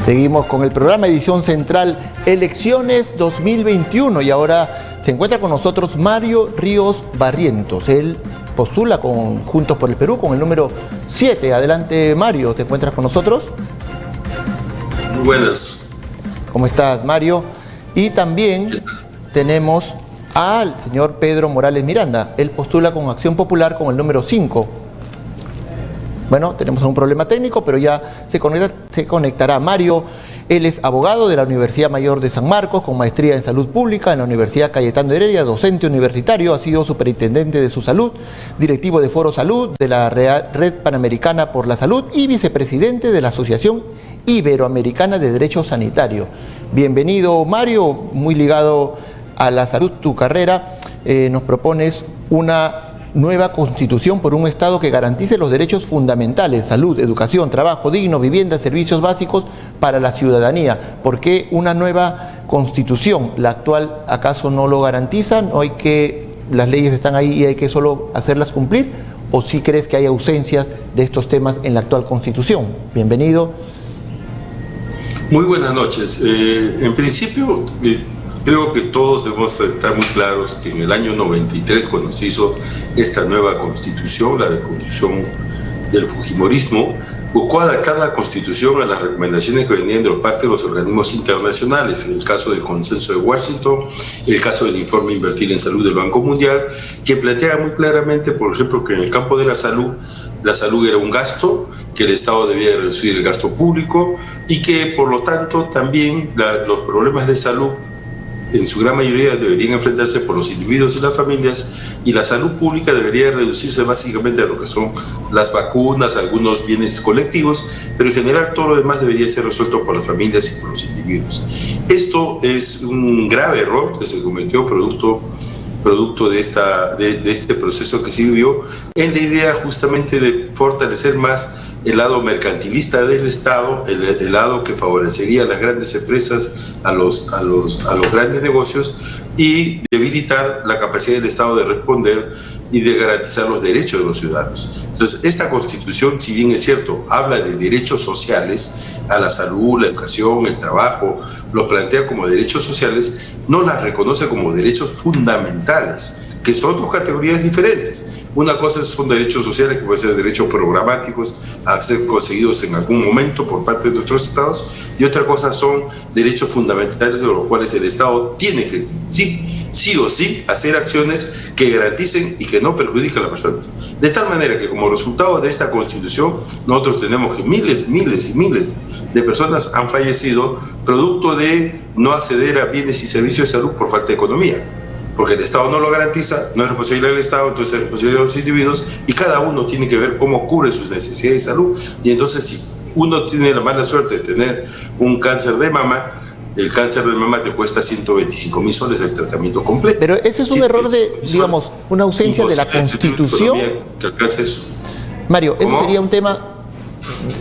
Seguimos con el programa Edición Central Elecciones 2021 y ahora se encuentra con nosotros Mario Ríos Barrientos. Él postula con Juntos por el Perú con el número 7. Adelante, Mario, ¿te encuentras con nosotros? Muy buenas. ¿Cómo estás, Mario? Y también tenemos al señor Pedro Morales Miranda. Él postula con Acción Popular con el número 5. Bueno, tenemos un problema técnico, pero ya se conectará. Mario, él es abogado de la Universidad Mayor de San Marcos, con maestría en Salud Pública en la Universidad Cayetano Heredia, docente universitario, ha sido superintendente de su salud, directivo de Foro Salud, de la Red Panamericana por la Salud y vicepresidente de la Asociación Iberoamericana de Derecho Sanitario. Bienvenido, Mario, muy ligado a la salud, tu carrera. Nos propones una nueva constitución por un Estado que garantice los derechos fundamentales, salud, educación, trabajo digno, vivienda, servicios básicos para la ciudadanía. ¿Por qué una nueva constitución? ¿La actual acaso no lo garantiza? ¿No hay que, las leyes están ahí y hay que solo hacerlas cumplir? ¿O sí crees que hay ausencias de estos temas en la actual constitución? Bienvenido. Muy buenas noches. En principio, creo que todos debemos estar muy claros que en el año 93, cuando se hizo esta nueva constitución, la de constitución del fujimorismo, buscó adaptar la constitución a las recomendaciones que venían de parte de los organismos internacionales, en el caso del Consenso de Washington, el caso del informe Invertir en Salud del Banco Mundial, que planteaba muy claramente, por ejemplo, que en el campo de la salud era un gasto, que el Estado debía reducir el gasto público y que, por lo tanto, también los problemas de salud en su gran mayoría deberían enfrentarse por los individuos y las familias, y la salud pública debería reducirse básicamente a lo que son las vacunas, algunos bienes colectivos, pero en general todo lo demás debería ser resuelto por las familias y por los individuos. Esto es un grave error que se cometió producto de este proceso que se vivió, en la idea justamente de fortalecer más el lado mercantilista del Estado, el lado que favorecería a las grandes empresas, a los grandes negocios, y debilitar la capacidad del Estado de responder y de garantizar los derechos de los ciudadanos. Entonces, esta Constitución, si bien es cierto, habla de derechos sociales, a la salud, la educación, el trabajo, los plantea como derechos sociales, no las reconoce como derechos fundamentales, que son dos categorías diferentes. Una cosa son derechos sociales, que pueden ser derechos programáticos a ser conseguidos en algún momento por parte de nuestros estados, y otra cosa son derechos fundamentales, de los cuales el Estado tiene que sí o sí hacer acciones que garanticen y que no perjudiquen a las personas. De tal manera que, como resultado de esta Constitución, nosotros tenemos que miles y miles de personas han fallecido producto de no acceder a bienes y servicios de salud por falta de economía. Porque el Estado no lo garantiza, no es responsabilidad del Estado, entonces es responsabilidad de los individuos, y cada uno tiene que ver cómo cubre sus necesidades de salud. Y entonces, si uno tiene la mala suerte de tener un cáncer de mama, el cáncer de mama te cuesta 125.000 soles el tratamiento completo. Pero ese es un error de, digamos, una ausencia de la Constitución. Que alcance eso. Mario, ¿Cómo? ¿eso sería un tema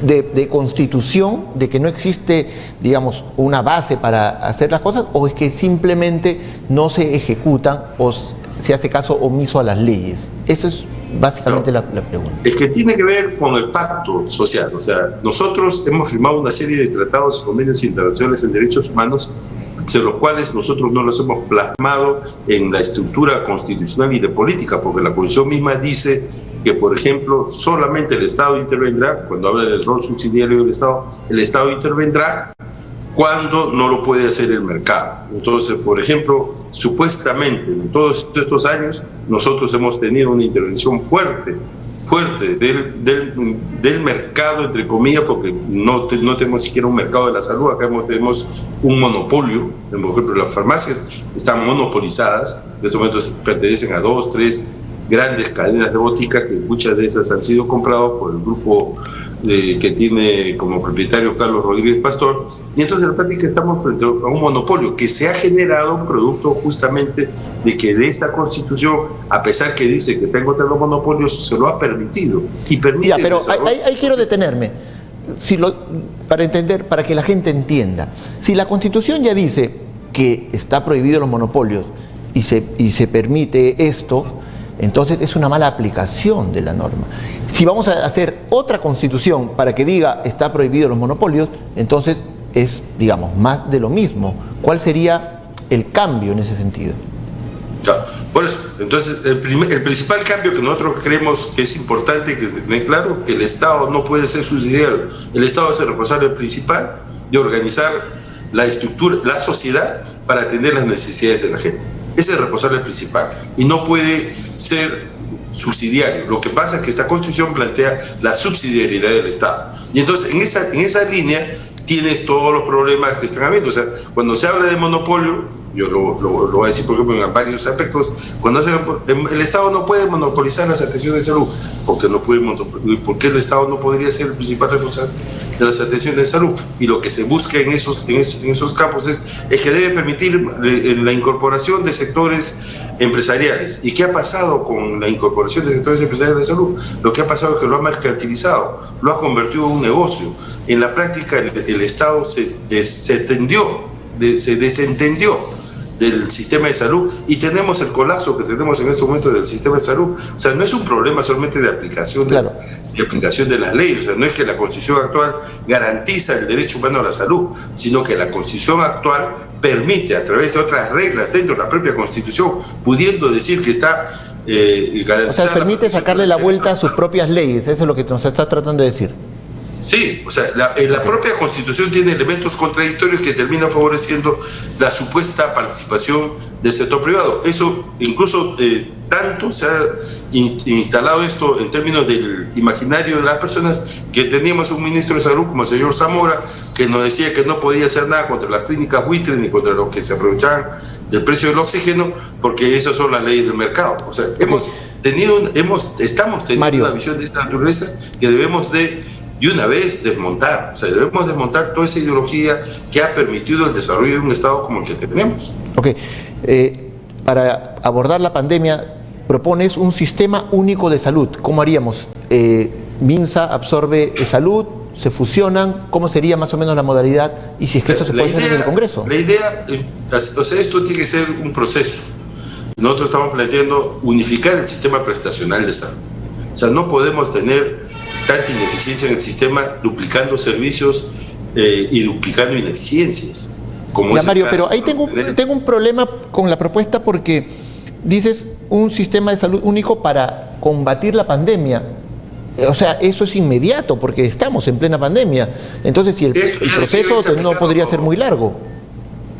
de Constitución, de que no existe, digamos, una base para hacer las cosas, o es que simplemente no se ejecutan o se hace caso omiso a las leyes? Eso es básicamente la pregunta. Es que tiene que ver con el pacto social. O sea, nosotros hemos firmado una serie de tratados y convenios internacionales en derechos humanos, de los cuales nosotros no los hemos plasmado en la estructura constitucional y de política, porque la Constitución misma dice que, por ejemplo, solamente el Estado intervendrá, cuando habla del rol subsidiario del Estado, el Estado intervendrá cuando no lo puede hacer el mercado. Entonces, por ejemplo, supuestamente en todos estos años nosotros hemos tenido una intervención fuerte del mercado, entre comillas, porque no tenemos siquiera un mercado de la salud. Acá tenemos un monopolio. Por ejemplo, las farmacias están monopolizadas, en estos momentos pertenecen a 2, 3 grandes cadenas de boticas, que muchas de esas han sido compradas por el grupo que tiene como propietario Carlos Rodríguez Pastor, y entonces en la práctica estamos frente a un monopolio que se ha generado producto justamente de que de esta Constitución, a pesar que dice que está en contra de los monopolios, se lo ha permitido y permite. Ya, pero ahí quiero detenerme, para entender, para que la gente entienda. Si la Constitución ya dice que está prohibido los monopolios y se permite esto, entonces es una mala aplicación de la norma. Si vamos a hacer otra constitución para que diga está prohibido los monopolios, entonces es, digamos, más de lo mismo. ¿Cuál sería el cambio en ese sentido? Claro, por eso, entonces el principal cambio que nosotros creemos que es importante que tener claro, que el Estado no puede ser subsidiario. El Estado es el responsable principal de organizar la estructura, la sociedad para atender las necesidades de la gente. Ese es el responsable principal y no puede ser subsidiario. Lo que pasa es que esta Constitución plantea la subsidiariedad del Estado. Y entonces en esa línea tienes todos los problemas que están habiendo. O sea, cuando se habla de monopolio, yo lo voy a decir por ejemplo en varios aspectos, el Estado no puede monopolizar las atenciones de salud, porque el Estado no podría ser el principal responsable de las atenciones de salud, y lo que se busca en esos campos es que debe permitir la incorporación de sectores empresariales. ¿Y qué ha pasado con la incorporación de sectores empresariales de salud? Lo que ha pasado es que lo ha mercantilizado, lo ha convertido en un negocio. En la práctica el Estado se desentendió del sistema de salud, y tenemos el colapso que tenemos en este momento del sistema de salud. O sea, no es un problema solamente de aplicación, claro, de aplicación de las leyes. O sea, no es que la Constitución actual garantiza el derecho humano a la salud, sino que la Constitución actual permite, a través de otras reglas dentro de la propia Constitución, pudiendo decir que está garantizada. O sea, permite sacarle la vuelta a sus propias leyes. Eso es lo que nos está tratando de decir. Sí, o sea, la propia Constitución tiene elementos contradictorios que terminan favoreciendo la supuesta participación del sector privado. Eso incluso tanto se ha instalado esto en términos del imaginario de las personas, que teníamos un ministro de salud como el señor Zamora, que nos decía que no podía hacer nada contra las clínicas buitres ni contra los que se aprovechaban del precio del oxígeno, porque esas son las leyes del mercado. O sea, estamos teniendo Mario, una visión de esta naturaleza que debemos de una vez desmontar. O sea, debemos desmontar toda esa ideología que ha permitido el desarrollo de un Estado como el que tenemos. Ok. Para abordar la pandemia, propones un sistema único de salud. ¿Cómo haríamos? ¿Minsa absorbe salud? ¿Se fusionan? ¿Cómo sería más o menos la modalidad? Y si es que esto se puede hacer en el Congreso. La idea, o sea, esto tiene que ser un proceso. Nosotros estamos planteando unificar el sistema prestacional de salud. O sea, no podemos tener tanta ineficiencia en el sistema, duplicando servicios y duplicando ineficiencias. Como ya, Mario, pero ahí tengo un problema con la propuesta, porque dices un sistema de salud único para combatir la pandemia. O sea, eso es inmediato, porque estamos en plena pandemia. Entonces, si el proceso no podría ser muy largo.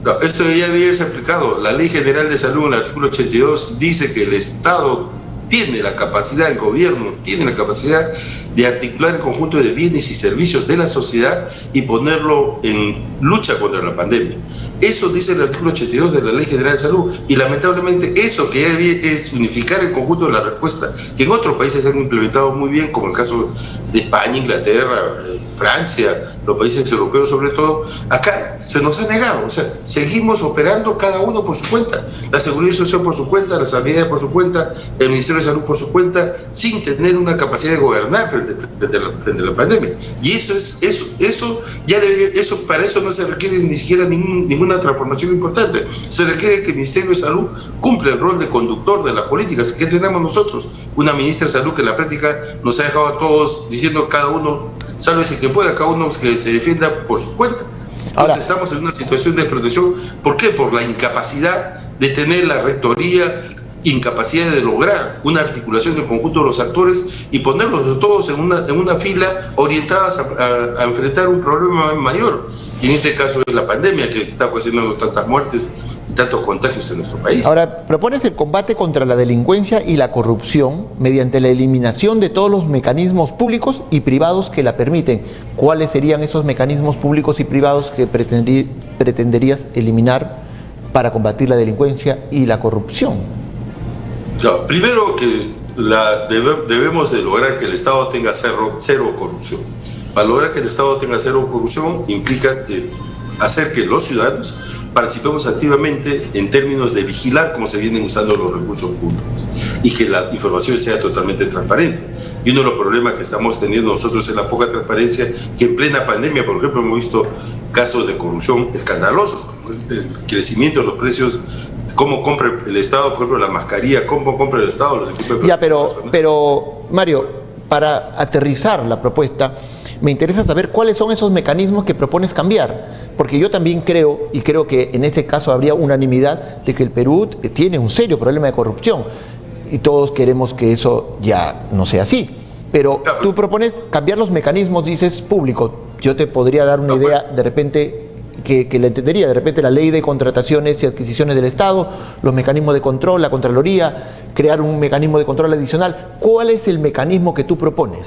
No, esto ya debería ser aplicado. La Ley General de Salud, en el artículo 82, dice que el Estado tiene la capacidad, el gobierno tiene la capacidad de articular el conjunto de bienes y servicios de la sociedad y ponerlo en lucha contra la pandemia. Eso dice el artículo 82 de la Ley General de Salud, y lamentablemente eso que es unificar el conjunto de la respuesta, que en otros países se han implementado muy bien, como el caso de España, Inglaterra, Francia, los países europeos sobre todo, acá se nos ha negado. O sea, seguimos operando cada uno por su cuenta, la Seguridad Social por su cuenta, la Sanidad por su cuenta, el Ministerio de Salud por su cuenta, sin tener una capacidad de gobernar frente a la pandemia. Y para eso no se requiere ni siquiera ninguna transformación importante. Se requiere que el Ministerio de Salud cumpla el rol de conductor de las políticas. ¿Qué tenemos nosotros? Una ministra de Salud que en la práctica nos ha dejado a todos diciendo cada uno, sálvese que pueda, cada uno que se defienda por su cuenta. Entonces estamos en una situación de protección. ¿Por qué? Por la incapacidad de tener la rectoría, incapacidad de lograr una articulación del conjunto de los actores y ponerlos todos en una fila orientadas a enfrentar un problema mayor. Y en este caso es la pandemia, que está ocasionando tantas muertes y tantos contagios en nuestro país. Ahora, propones el combate contra la delincuencia y la corrupción mediante la eliminación de todos los mecanismos públicos y privados que la permiten. ¿Cuáles serían esos mecanismos públicos y privados que pretenderías eliminar para combatir la delincuencia y la corrupción? Claro, primero que debemos de lograr que el Estado tenga cero corrupción. Para lograr que el Estado tenga cero corrupción implica hacer que los ciudadanos participemos activamente en términos de vigilar cómo se vienen usando los recursos públicos y que la información sea totalmente transparente. Y uno de los problemas que estamos teniendo nosotros es la poca transparencia, que en plena pandemia, por ejemplo, hemos visto casos de corrupción escandalosos, como el crecimiento de los precios, cómo compra el Estado, por ejemplo, la mascarilla, cómo compra el Estado los equipos de protección personal. Pero Mario, para aterrizar la propuesta, me interesa saber cuáles son esos mecanismos que propones cambiar, porque yo también creo, y creo que en este caso habría unanimidad, de que el Perú tiene un serio problema de corrupción, y todos queremos que eso ya no sea así. Pero tú propones cambiar los mecanismos, dices, públicos. Yo te podría dar una idea, de repente, que la entendería, de repente la ley de contrataciones y adquisiciones del Estado, los mecanismos de control, la Contraloría, crear un mecanismo de control adicional. ¿Cuál es el mecanismo que tú propones?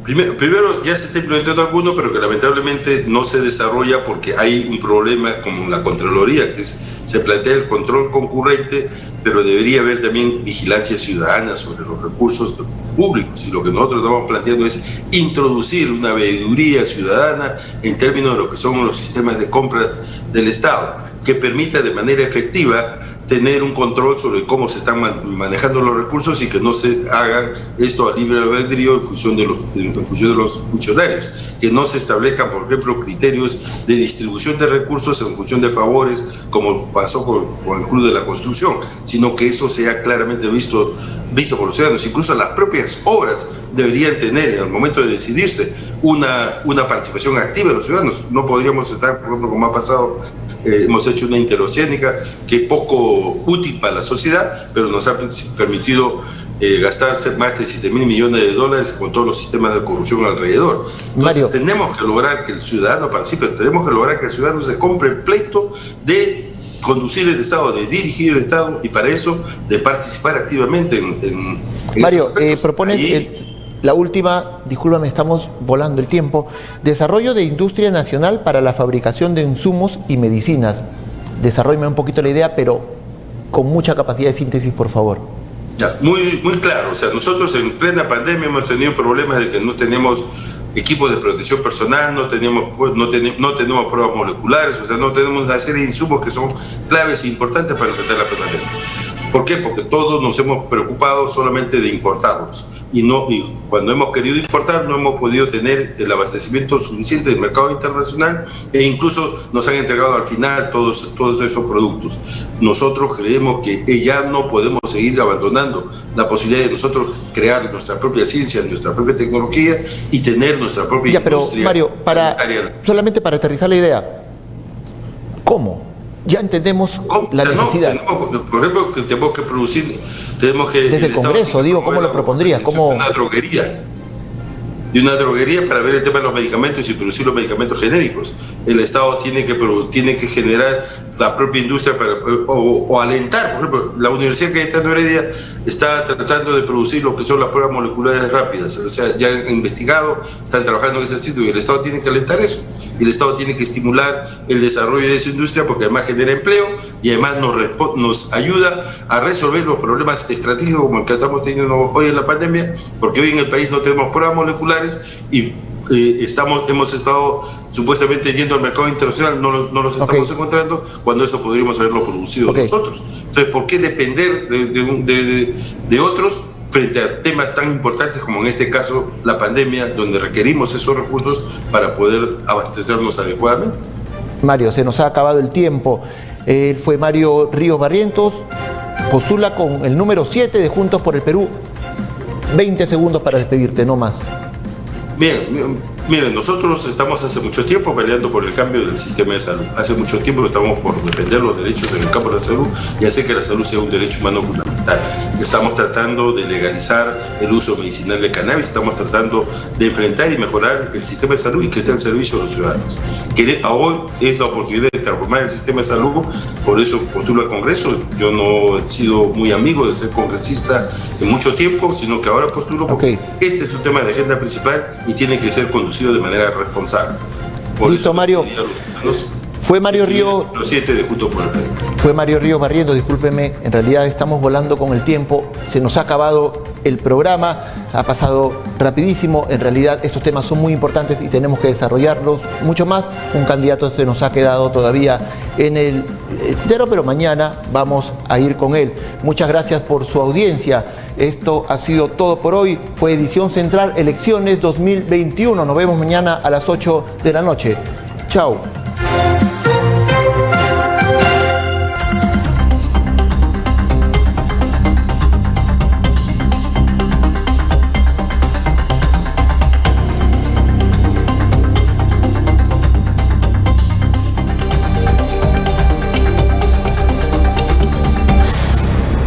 Primero, ya se está implementando alguno, pero que lamentablemente no se desarrolla porque hay un problema con la Contraloría, que se plantea el control concurrente, pero debería haber también vigilancia ciudadana sobre los recursos públicos. Y lo que nosotros estamos planteando es introducir una veeduría ciudadana en términos de lo que son los sistemas de compras del Estado, que permita de manera efectiva tener un control sobre cómo se están manejando los recursos y que no se hagan esto a libre albedrío en función de los funcionarios, que no se establezcan, por ejemplo, criterios de distribución de recursos en función de favores, como pasó con el Club de la Construcción, sino que eso sea claramente visto por los ciudadanos. Incluso las propias obras deberían tener, al momento de decidirse, una participación activa de los ciudadanos. No podríamos estar, por ejemplo, como ha pasado, hemos hecho una interoceánica que es poco útil para la sociedad, pero nos ha permitido gastarse más de 7.000 millones de dólares con todos los sistemas de corrupción alrededor. Entonces, Mario, tenemos que lograr que el ciudadano participe, tenemos que lograr que el ciudadano se compre el pleito de conducir el Estado, de dirigir el Estado, y para eso de participar activamente en Mario, propones la última, discúlpame, estamos volando el tiempo, desarrollo de industria nacional para la fabricación de insumos y medicinas. Desarrollame un poquito la idea, pero con mucha capacidad de síntesis, por favor. Ya, muy claro. O sea, nosotros en plena pandemia hemos tenido problemas de que no tenemos equipos de protección personal, no tenemos pruebas moleculares, o sea, no tenemos una serie de insumos que son claves e importantes para enfrentar la pandemia. ¿Por qué? Porque todos nos hemos preocupado solamente de importarlos y cuando hemos querido importar no hemos podido tener el abastecimiento suficiente del mercado internacional, e incluso nos han entregado al final todos esos productos. Nosotros creemos que ya no podemos seguir abandonando la posibilidad de nosotros crear nuestra propia ciencia, nuestra propia tecnología y tener nuestra propia industria. Mario, solamente para aterrizar la idea, ¿cómo? Ya entendemos la necesidad. Por ejemplo, que tenemos que producir, desde el Congreso, digo, ¿cómo lo propondrías? ¿Cómo? Una droguería para ver el tema de los medicamentos y producir los medicamentos genéricos. El Estado tiene que generar la propia industria o alentar. Por ejemplo, la Universidad Cayetano Heredia está tratando de producir lo que son las pruebas moleculares rápidas. O sea, ya han investigado, están trabajando en ese sitio, y el Estado tiene que alentar eso. Y el Estado tiene que estimular el desarrollo de esa industria, porque además genera empleo y además nos ayuda a resolver los problemas estratégicos como el que estamos teniendo hoy en la pandemia, porque hoy en el país no tenemos pruebas moleculares y hemos estado supuestamente yendo al mercado internacional, no los estamos encontrando, cuando eso podríamos haberlo producido nosotros. Entonces, ¿por qué depender de otros frente a temas tan importantes como en este caso la pandemia, donde requerimos esos recursos para poder abastecernos adecuadamente? Mario, se nos ha acabado el tiempo. Fue Mario Ríos Barrientos, postula con el número 7 de Juntos por el Perú. 20 segundos para despedirte, no más. Miren, nosotros estamos hace mucho tiempo peleando por el cambio del sistema de salud. Hace mucho tiempo estamos por defender los derechos en el campo de la salud y hacer que la salud sea un derecho humano fundamental. Estamos tratando de legalizar el uso medicinal de cannabis, estamos tratando de enfrentar y mejorar el sistema de salud y que esté al servicio de los ciudadanos. Hoy es la oportunidad de transformar el sistema de salud, por eso postulo al Congreso. Yo no he sido muy amigo de ser congresista en mucho tiempo, sino que ahora postulo porque este es un tema de agenda principal y tiene que ser conducido de manera responsable. Listo, Mario. Fue Mario Ríos. Los 7 de Juntos por el Perú. Fue Mario Ríos Barrientos, discúlpeme, en realidad estamos volando con el tiempo, se nos ha acabado el programa, ha pasado rapidísimo, en realidad estos temas son muy importantes y tenemos que desarrollarlos mucho más. Un candidato se nos ha quedado todavía en el tintero, pero mañana vamos a ir con él. Muchas gracias por su audiencia. Esto ha sido todo por hoy. Fue Edición Central, Elecciones 2021. Nos vemos mañana a las 8 de la noche. Chao.